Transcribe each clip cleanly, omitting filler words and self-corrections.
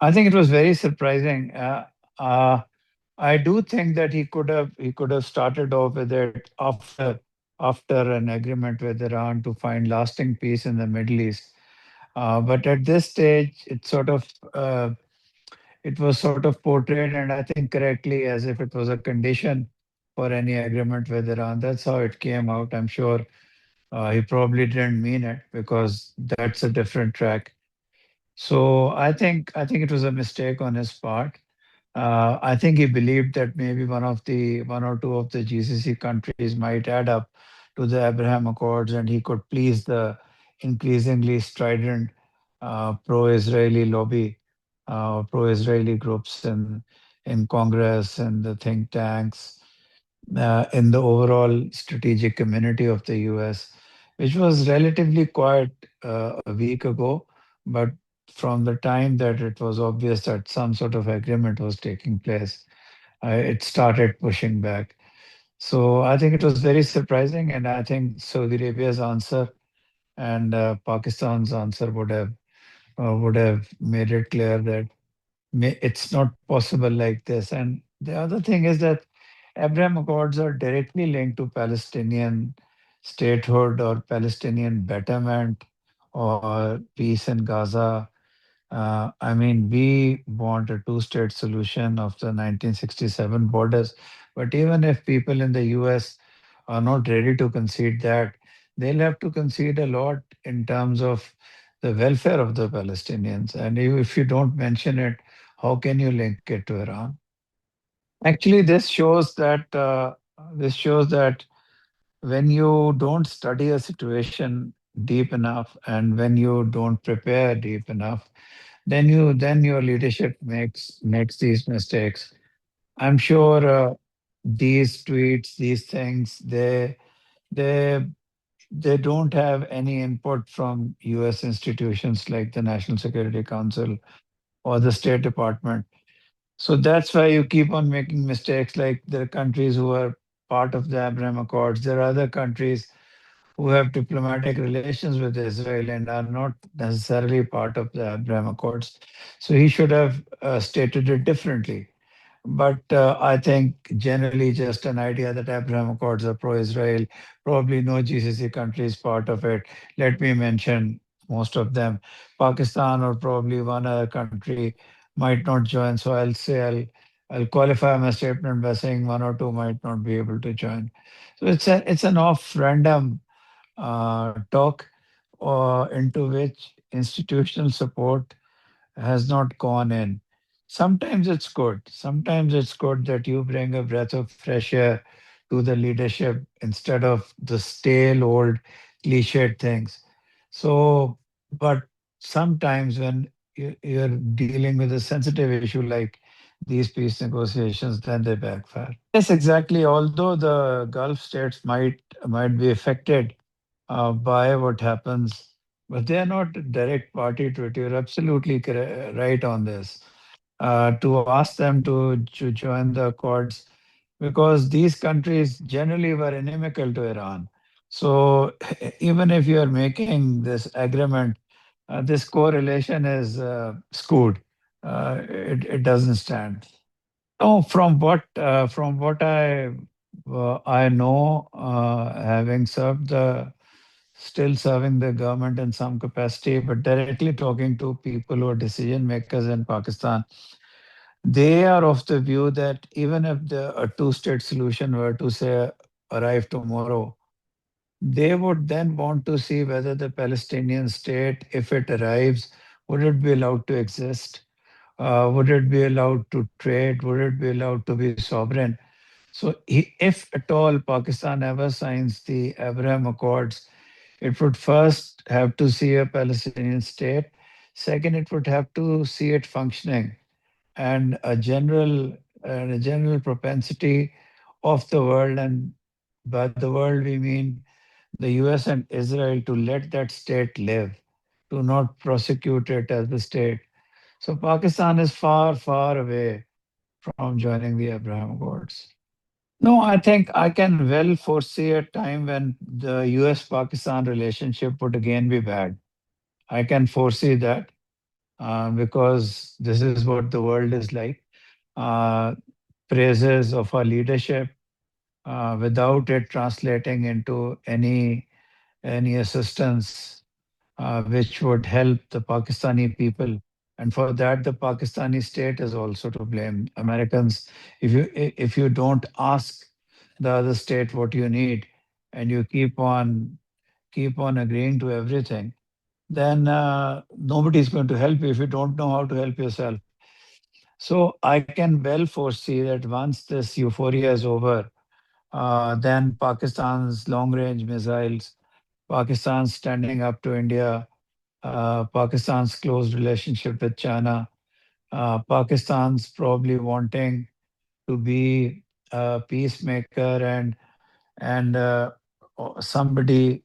I think it was very surprising. Uh, I do think that he could have started off with it after an agreement with Iran to find lasting peace in the Middle East. But at this stage, it was sort of portrayed, and I think correctly, as if it was a condition for any agreement with Iran. That's how it came out. I'm sure he probably didn't mean it because that's a different track. So I think it was a mistake on his part. I think he believed that maybe one or two of the GCC countries might add up to the Abraham Accords, and he could please the increasingly strident pro-Israeli lobby, pro-Israeli groups in Congress and the think tanks, in the overall strategic community of the U.S., which was relatively quiet a week ago, but from the time that it was obvious that some sort of agreement was taking place, it started pushing back. So I think it was very surprising, and I think Saudi Arabia's answer and Pakistan's answer would have made it clear that it's not possible like this. And the other thing is that Abraham Accords are directly linked to Palestinian statehood or Palestinian betterment or peace in Gaza. I mean, we want a two-state solution of the 1967 borders, but even if people in the US are not ready to concede that, they'll have to concede a lot in terms of the welfare of the Palestinians. And if you don't mention it, how can you link it to Iran? Actually, this shows that when you don't study a situation deep enough and when you don't prepare deep enough, then your leadership makes these mistakes. I'm sure these tweets, these things, they they don't have any input from U.S. institutions like the National Security Council or the State Department. So that's why you keep on making mistakes. Like there are countries who are part of the Abraham Accords. There are other countries who have diplomatic relations with Israel and are not necessarily part of the Abraham Accords. So he should have stated it differently. But I think generally just an idea that Abraham Accords are pro-Israel, probably no GCC country is part of it. Let me mention most of them. Pakistan or probably one other country might not join. So I'll qualify my statement by saying one or two might not be able to join. So it's an off random talk into which institutional support has not gone in. Sometimes it's good. Sometimes it's good that you bring a breath of fresh air to the leadership instead of the stale old cliched things. So, but sometimes when you're dealing with a sensitive issue like these peace negotiations, then they backfire. Yes, exactly. Although the Gulf states might be affected by what happens, but they are not a direct party to it. You're absolutely right on this. To ask them to join the Accords because these countries generally were inimical to Iran. So even if you are making this agreement, this correlation is skewed. It doesn't stand. Oh, from what I know, having still serving the government in some capacity, but directly talking to people who are decision makers in Pakistan, they are of the view that even if a two-state solution were to say arrive tomorrow, they would then want to see whether the Palestinian state, if it arrives, would it be allowed to exist? Would it be allowed to trade? Would it be allowed to be sovereign? So, if at all Pakistan ever signs the Abraham Accords, it would first have to see a Palestinian state. Second, it would have to see it functioning and a general propensity of the world, and by the world we mean the US and Israel, to let that state live, to not prosecute it as a state. So Pakistan is far, far away from joining the Abraham Accords. No, I think I can well foresee a time when the US Pakistan relationship would again be bad. I can foresee that. because this is what the world is like. Uh, Praises of our leadership without it translating into any assistance which would help the Pakistani people. And for that, the Pakistani state is also to blame. Americans, if you don't ask the other state what you need, and you keep on agreeing to everything, then nobody is going to help you if you don't know how to help yourself. So I can well foresee that once this euphoria is over, then Pakistan's long-range missiles, Pakistan standing up to India, Pakistan's close relationship with China, Pakistan's probably wanting to be a peacemaker and somebody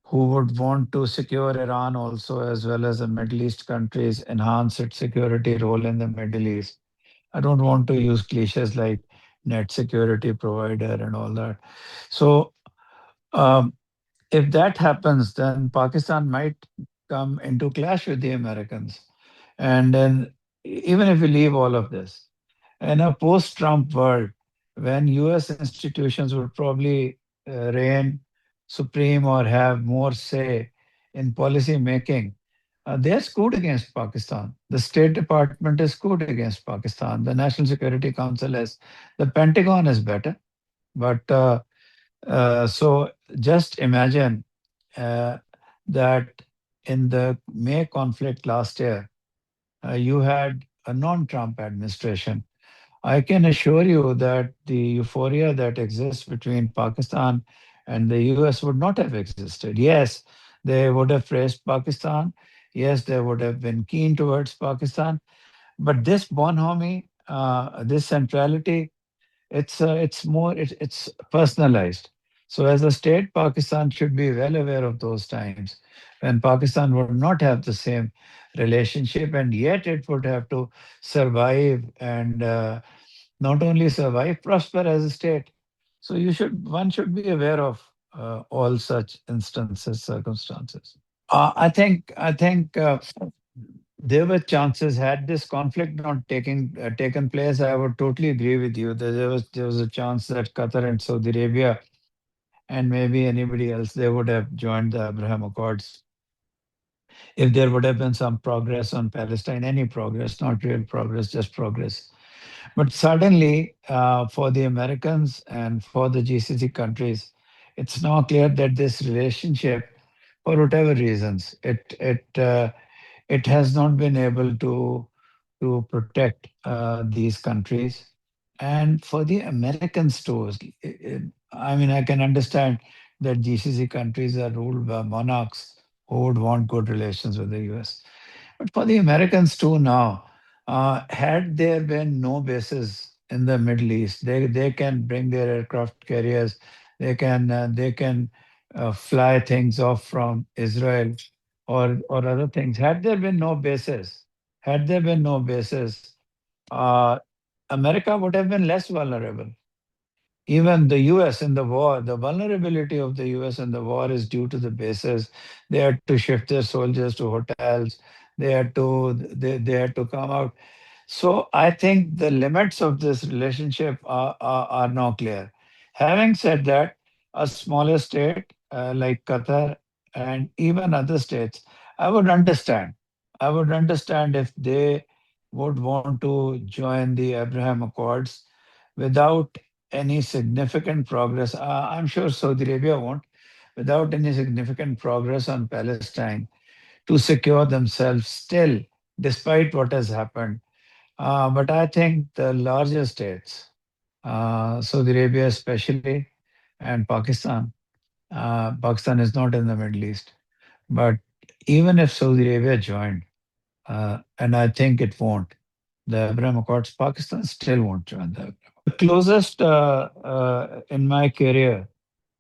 who would want to secure Iran also, as well as the Middle East countries, enhance its security role in the Middle East. I don't want to use cliches like net security provider and all that. So um, if that happens, then Pakistan might come into clash with the Americans. And then, even if we leave all of this, in a post Trump world, when US institutions would probably reign supreme or have more say in policy making, they're screwed against Pakistan. The State Department is screwed against Pakistan. The National Security Council is. The Pentagon is better. But so just imagine uh, that in the May conflict last year, you had a non-Trump administration. I can assure you that the euphoria that exists between Pakistan and the US would not have existed. Yes, they would have praised Pakistan. Yes, they would have been keen towards Pakistan. But this bonhomie, this centrality, it's personalized. So as a state, Pakistan should be well aware of those times when Pakistan would not have the same relationship, and yet it would have to survive and not only survive, prosper as a state. So one should be aware of all such instances, circumstances. I think there were chances had this conflict not taken place. I would totally agree with you that there was a chance that Qatar and Saudi Arabia and maybe anybody else they would have joined the Abraham Accords if there would have been some progress on Palestine, any progress, not real progress, just progress. But suddenly, for the Americans and for the GCC countries, it's now clear that this relationship, for whatever reasons, it has not been able to protect these countries. And for the Americans too, I mean, I can understand that GCC countries are ruled by monarchs who would want good relations with the US. But for the Americans too now, had there been no bases in the Middle East, they can bring their aircraft carriers, they can fly things off from Israel or other things. Had there been no bases, uh, America would have been less vulnerable. Even the US in the war, the vulnerability of the US in the war is due to the bases. They had to shift their soldiers to hotels. They had to come out. So I think the limits of this relationship are now clear. Having said that, a smaller state like Qatar and even other states, I would understand. I would understand if they would want to join the Abraham Accords without any significant progress. I'm sure Saudi Arabia won't, without any significant progress on Palestine to secure themselves still, despite what has happened. But I think the larger states, Saudi Arabia especially, and Pakistan, Pakistan is not in the Middle East, but even if Saudi Arabia joined, and I think it won't, the Abraham Accords, Pakistan still won't join them. The closest in my career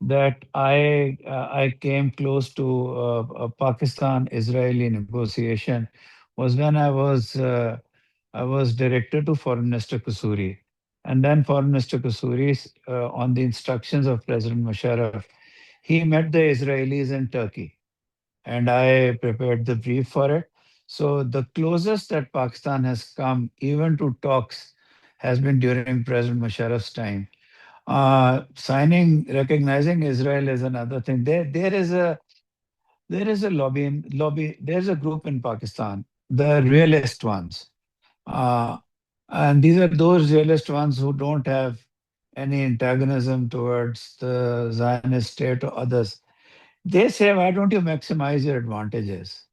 that I came close to a Pakistan-Israeli negotiation was when I was director to Foreign Minister Kasuri, and then Foreign Minister Kasuri, on the instructions of President Musharraf, he met the Israelis in Turkey, and I prepared the brief for it. So the closest that Pakistan has come, even to talks, has been during President Musharraf's time. Recognizing Israel is another thing. There is a lobby. There's a group in Pakistan, the realist ones, uh, and these are those realist ones who don't have any antagonism towards the Zionist state or others. They say, why don't you maximize your advantages?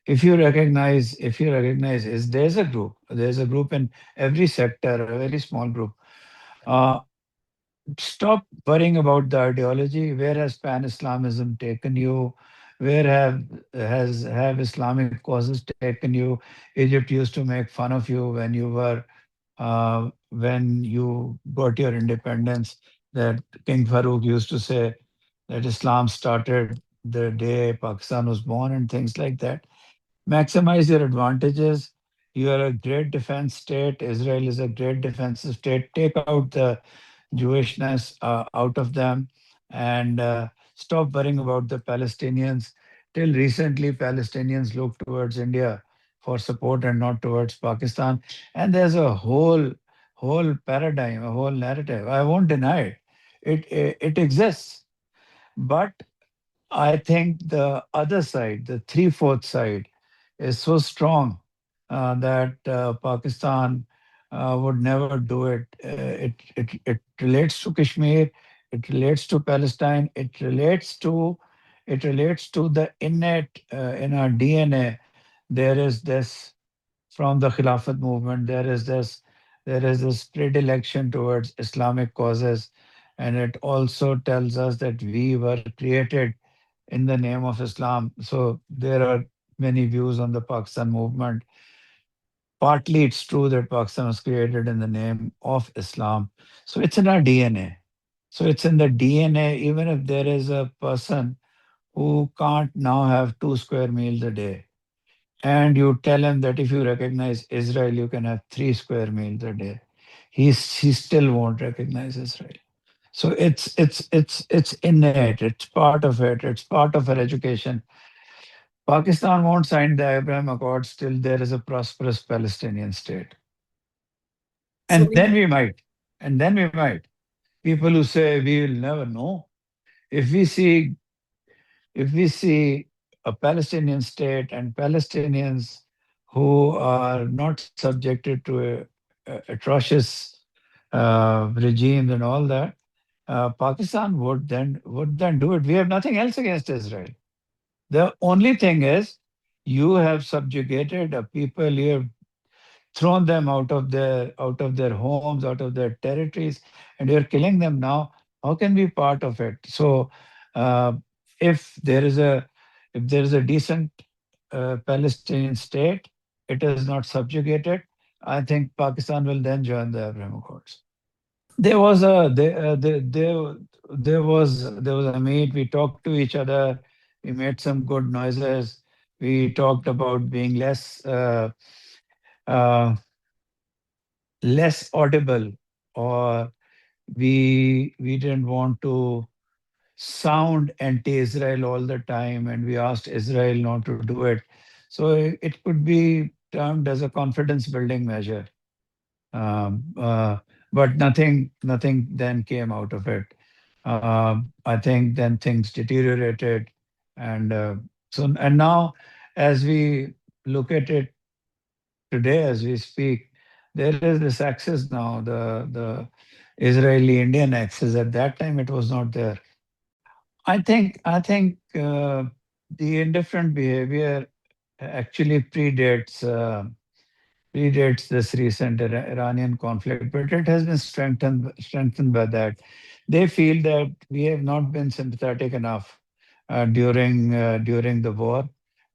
If you recognize is there's a group in every sector, a very small group. Uh, Stop worrying about the ideology. Where has pan-Islamism taken you? Where have Islamic causes taken you? Egypt used to make fun of you when you got your independence. That King Farouk used to say that Islam started the day Pakistan was born and things like that. Maximize your advantages. You are a great defense state. Israel is a great defensive state. Take out the Jewishness out of them and stop worrying about the Palestinians. Till recently, Palestinians looked towards India for support and not towards Pakistan. And there's a whole paradigm, a whole narrative. I won't deny it. It exists, but I think the other side, the three-fourth side, is so strong that Pakistan would never do it. It relates to Kashmir, it relates to Palestine, it relates to the innate in our DNA. There is this from the Khilafat movement. There is this predilection towards Islamic causes, and it also tells us that we were created in the name of Islam. So there are many views on the Pakistan movement. Partly it's true that Pakistan was created in the name of Islam. So it's in our DNA. So it's in the DNA, even if there is a person who can't now have 2 square meals a day. And you tell him that if you recognize Israel, you can have 3 square meals a day. He still won't recognize Israel. So it's innate. It's part of it. It's part of our education. Pakistan won't sign the Abraham Accords till there is a prosperous Palestinian state. So And then we might. And then we might. People who say we will never know. If we see if we see a Palestinian state and Palestinians who are not subjected to atrocious regimes and all that, Pakistan would then do it. We have nothing else against Israel. The only thing is, you have subjugated a people. You have thrown them out of their homes, out of their territories, and you're killing them now. How can we be part of it? So, uh, if there is a if there is a decent Palestinian state, it is not subjugated. I think Pakistan will then join the Abraham Accords. There was a there was a meet. We talked to each other. We made some good noises. We talked about being uh, less audible, or we didn't want to sound anti-Israel all the time, and we asked Israel not to do it. So it could be termed as a confidence building measure. Um, uh, but nothing then came out of it. I think then things deteriorated, and now, as we look at it today, as we speak, there is this axis now, the Israeli-Indian axis. At that time, it was not there. I think the indifferent behavior actually predates this recent Iranian conflict, but it has been strengthened by that. They feel that we have not been sympathetic enough during the war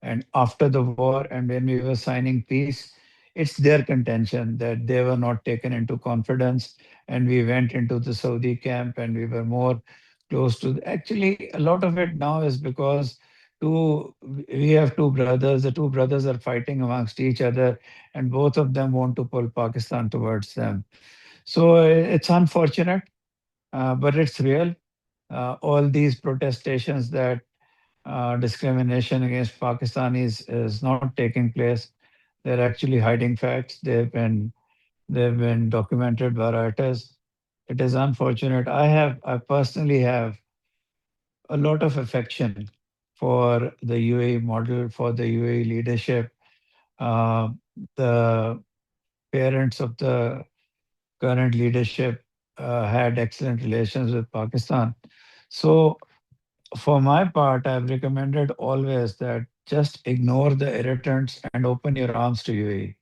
and after the war, and when we were signing peace. It's their contention that they were not taken into confidence, and we went into the Saudi camp, and we were more close to. Actually, a lot of it now is because two we have two brothers. The two brothers are fighting amongst each other, and both of them want to pull Pakistan towards them. So it's unfortunate, but it's real. All these protestations that discrimination against Pakistan is not taking place. They're actually hiding facts. They've been documented by Reuters. It is unfortunate. I personally have a lot of affection for the UAE model, for the UAE leadership. Uh, the parents of the current leadership had excellent relations with Pakistan. So, for my part, I've recommended always that just ignore the irritants and open your arms to UAE.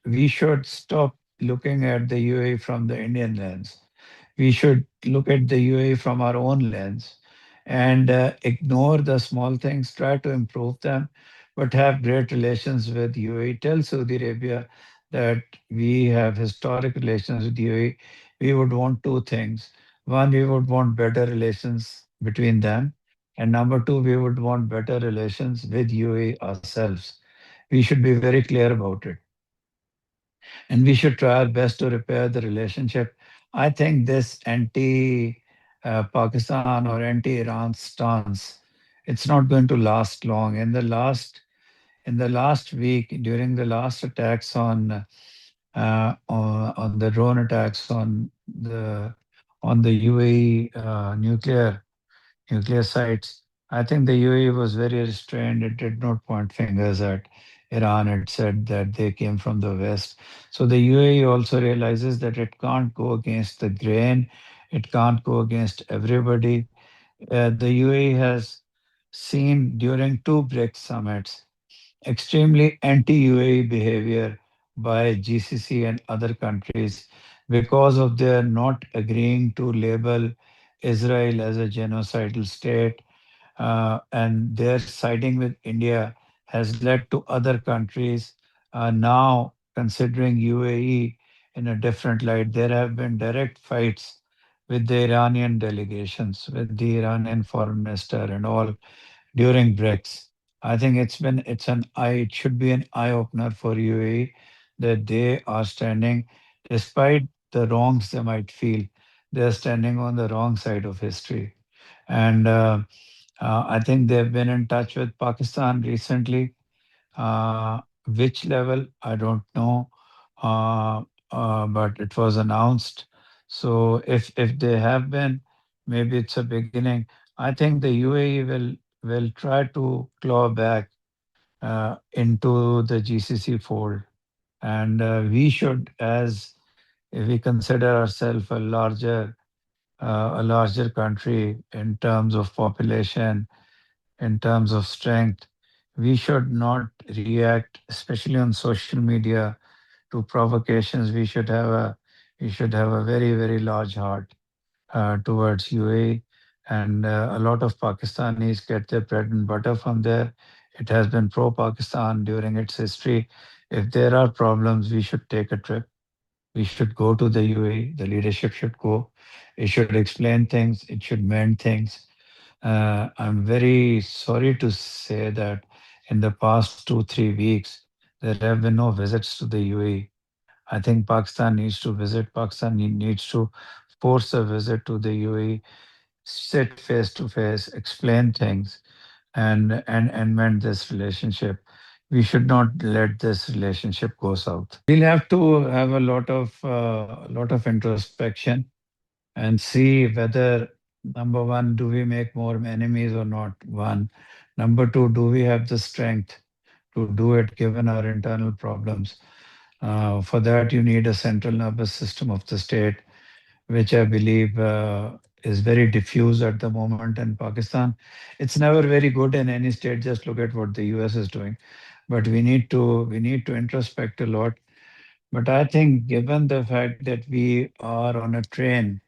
We should stop looking at the UAE from the Indian lens. We should look at the UAE from our own lens and ignore the small things, try to improve them, but have great relations with UAE. Tell Saudi Arabia that we have historic relations with UAE. We would want two things. One, we would want better relations between them. And number two, we would want better relations with UAE ourselves. We should be very clear about it, and we should try our best to repair the relationship. I think this anti Pakistan or anti Iran stance, it's not going to last long. In the last week, during the last attacks on the drone attacks on the UAE nuclear sites. I think the UAE was very restrained. It did not point fingers at Iran. It said that they came from the West. So the UAE also realizes that it can't go against the grain. It can't go against everybody. The UAE has seen during two BRICS summits extremely anti-UAE behavior by GCC and other countries because of their not agreeing to label Israel as a genocidal state, and their siding with India has led to other countries now considering UAE in a different light. There have been direct fights with the Iranian delegations, with the Iranian foreign minister and all during BRICS. I think it should be an eye opener for UAE that they are standing, despite the wrongs they might feel, they are standing on the wrong side of history. And I think they've been in touch with Pakistan recently. Which level, I don't know, but it was announced. So if they have been, maybe it's a beginning. I think the UAE will try to claw back into the GCC fold, and we should, as if we consider ourselves a larger country in terms of population, in terms of strength, we should not react, especially on social media, to provocations. We should have a very, very large heart towards UAE, and a lot of Pakistanis get their bread and butter from there. It has been pro-Pakistan during its history. If there are problems, we should take a trip. We should go to the UAE. The leadership should go. It should explain things. It should mend things. I'm very sorry to say that in the past 2, 3 weeks, there have been no visits to the UAE. I think Pakistan needs to visit. Pakistan needs to force a visit to the UAE, sit face to face, explain things, and mend this relationship. We should not let this relationship go south. We'll have to have a lot of introspection and see whether, number one, do we make more enemies or not? One. Number two, do we have the strength to do it given our internal problems? For that, you need a central nervous system of the state, which I believe is very diffuse at the moment in Pakistan. It's never very good in any state. Just look at what the US is doing. But we need to introspect a lot. But I think, given the fact that we are on a train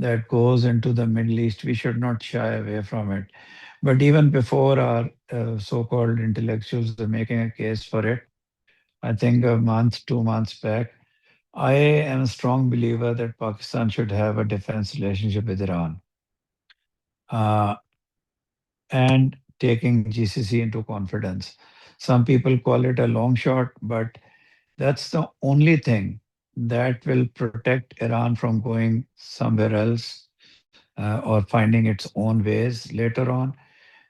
that goes into the Middle East, we should not shy away from it. But even before our so-called intellectuals are making a case for it, I think a month, 2 months back, I am a strong believer that Pakistan should have a defense relationship with Iran, uh, and taking GCC into confidence. Some people call it a long shot, but that's the only thing that will protect Iran from going somewhere else, or finding its own ways later on.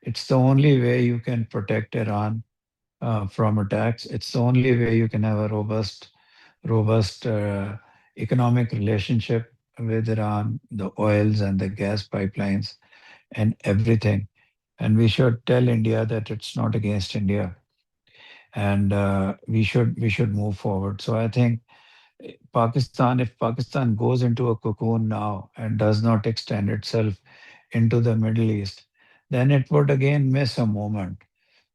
It's the only way you can protect Iran from attacks. It's the only way you can have a robust economic relationship with Iran, the oils and the gas pipelines and everything. And we should tell India that it's not against India, and we should move forward. So I think Pakistan, if Pakistan goes into a cocoon now and does not extend itself into the Middle East, then it would again miss a moment.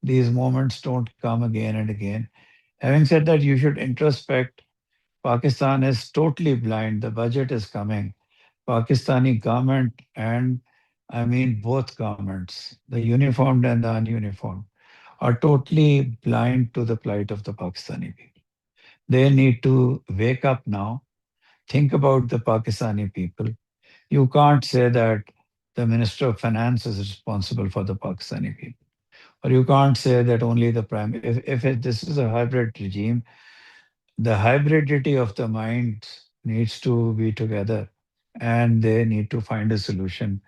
These moments don't come again and again. Having said that, you should introspect. Pakistan is totally blind. The budget is coming. Pakistani government, and I mean both governments, the uniformed and the ununiformed, are totally blind to the plight of the Pakistani people. They need to wake up now, think about the Pakistani people. You can't say that the Minister of Finance is responsible for the Pakistani people. Or you can't say that only the prime. This is a hybrid regime, the hybridity of the minds needs to be together, and they need to find a solution.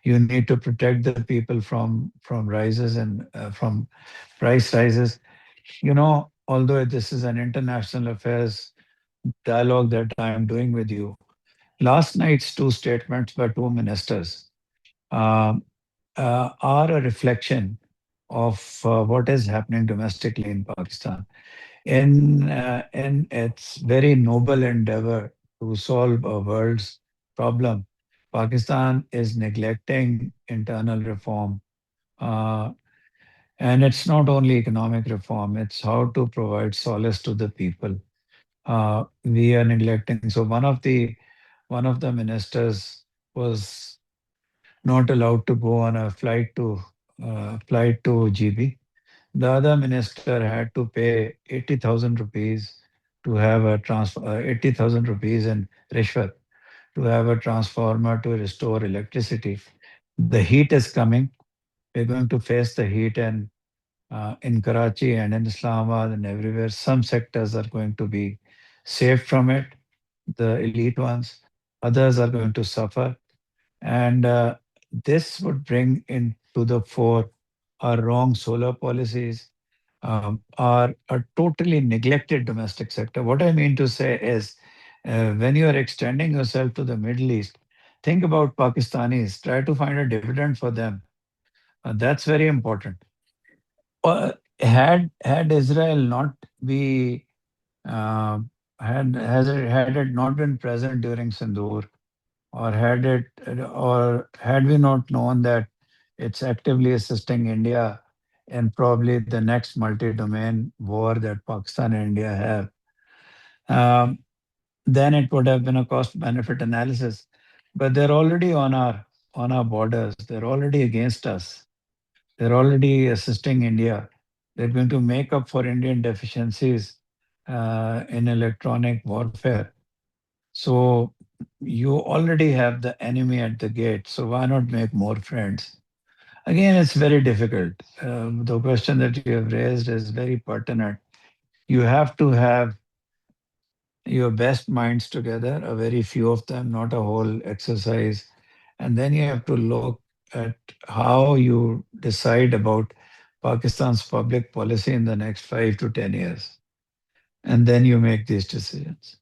You need to protect the people from rises and from price rises. Although this is an international affairs dialogue that I am doing with you, last night's two statements by two ministers um, are a reflection of what is happening domestically in Pakistan. In its very noble endeavor to solve a world's problem, Pakistan is neglecting internal reform. Uh, and it's not only economic reform, it's how to provide solace to the people. We are neglecting. So one of the ministers was not allowed to go on a flight to GB. The other minister had to pay 80,000 rupees to have a transfer, 80,000 rupees in rishwat to have a transformer to restore electricity. The heat is coming. We're going to face the heat, and in Karachi and in Islamabad and everywhere, some sectors are going to be saved from it, the elite ones. Others are going to suffer. And this would bring into the fore our wrong solar policies, are a totally neglected domestic sector. What I mean to say is, when you are extending yourself to the Middle East, think about Pakistanis. Try to find a dividend for them. That's very important. Had Israel not be uh, had it not been present during Sindoor, or had we not known that it's actively assisting India in probably the next multi-domain war that Pakistan and India have, um, then it would have been a cost-benefit analysis. But they're already on our borders. They're already against us. They're already assisting India. They're going to make up for Indian deficiencies in electronic warfare. So you already have the enemy at the gate. So why not make more friends? Again, it's very difficult. The question that you have raised is very pertinent. You have to have your best minds together, a very few of them, not a whole exercise. And then you have to look at how you decide about Pakistan's public policy in the next 5 to 10 years. And then you make these decisions.